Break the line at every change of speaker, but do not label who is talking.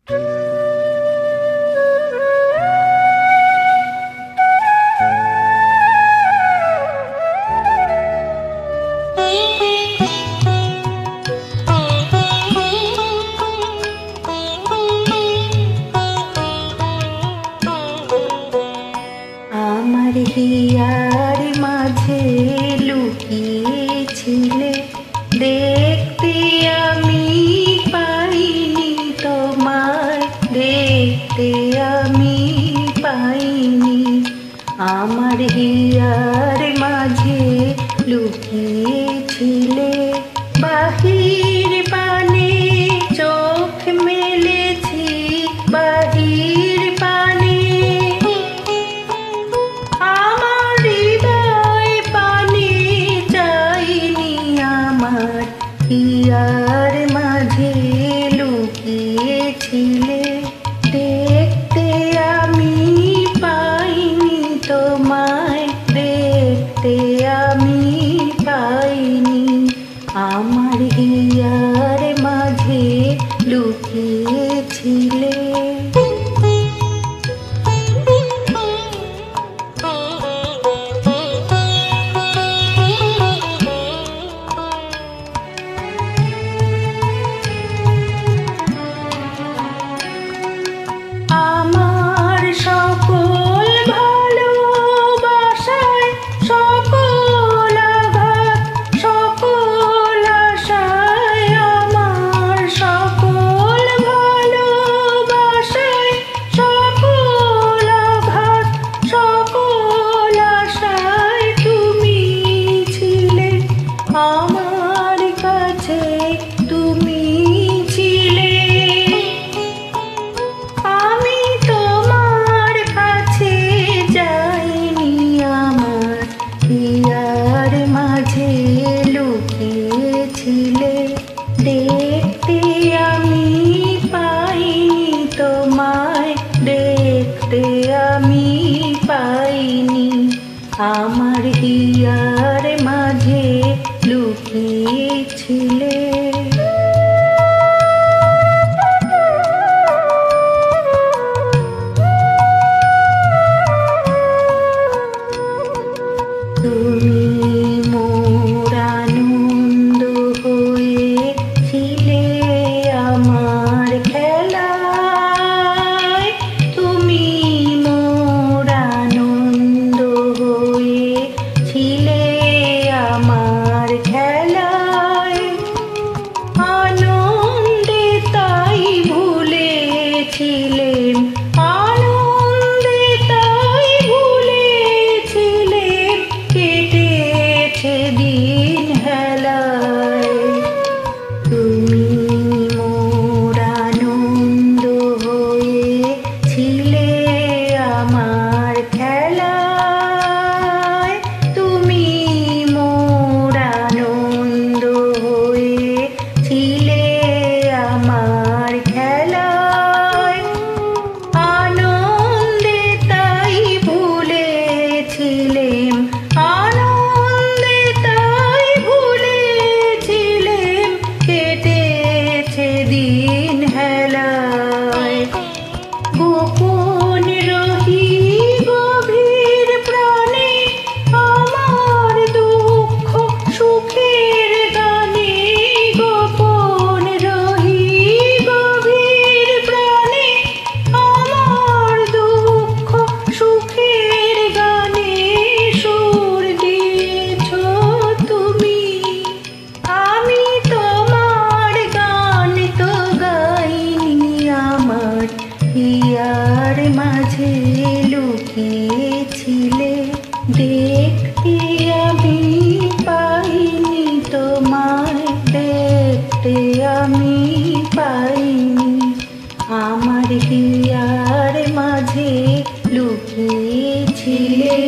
আমার হিয়ার মাঝে লুকিয়েছিলে, দেখতে আমি পাইনি তোমায়, দেখতে আমি পাইনি। আমার হিয়ার মাঝে লুকিয়েছিলে, বাহির পানে চোখ মেলেছি, বাহির পানে আমার হৃদয় পানে চাইনি। আমার হিয়ার মাঝে লুকিয়েছিলে, দেখতে আমি পাইনি তোমায়, দেখতে আমি পাইনি। আমার হিয়ার মাঝে লুকিয়েছিলে। আমার সকল ভালোবাসায়, সকল আঘাত, সকল আশায়, আমার সকল ভালোবাসায়, সকল আঘাত, সকল আশায় তুমি ছিলে আমার কাছে, তুমি ছিলে। আমি তোমার কাছে যাইনি, আমার হিয়ার মাঝে লুকিয়েছিলে, দেখতে আমি পাইনি তোমায়, দেখতে আমি পাইনি। আমার হিয়ার মাঝে লুকিয়েছিলে। তুমি মোর আনন্দ হয়েছিলে আমার খেলায়, তুমি মোর আনন্দ হয়েছিলে আমার খেলায়। আনন্দে তাই ভুলেছিলেন, আনন্দে তাই ভুলেছিলেন, কেটেছে দিন হেলায়। তুমি মোর আনন্দ হয়েছিলে আমার খেলায়, তুমি মোর আনন্দ হয়েছিলে আমার খেলায়। আনন্দে তাই ভুলেছিলেন, আনন্দে তাই ভুলেছিলেন, কেটেছে দিন হেলায়। গোপন রহি গভীর প্রাণে, আমার দুঃখ সুখের গানে, গোপন রহি গভীর প্রাণে, আমার দুঃখ সুখের গানে সুর দিয়েছ তুমি। আমি তোমার গান তো গাইনি, আমার হিয়ার মাঝে লুকিয়েছিলে, দেখতে আমি পাইনি তোমায়, দেখতে আমি পাইনি। আমার হিয়ার মাঝে লুকিয়েছিলে।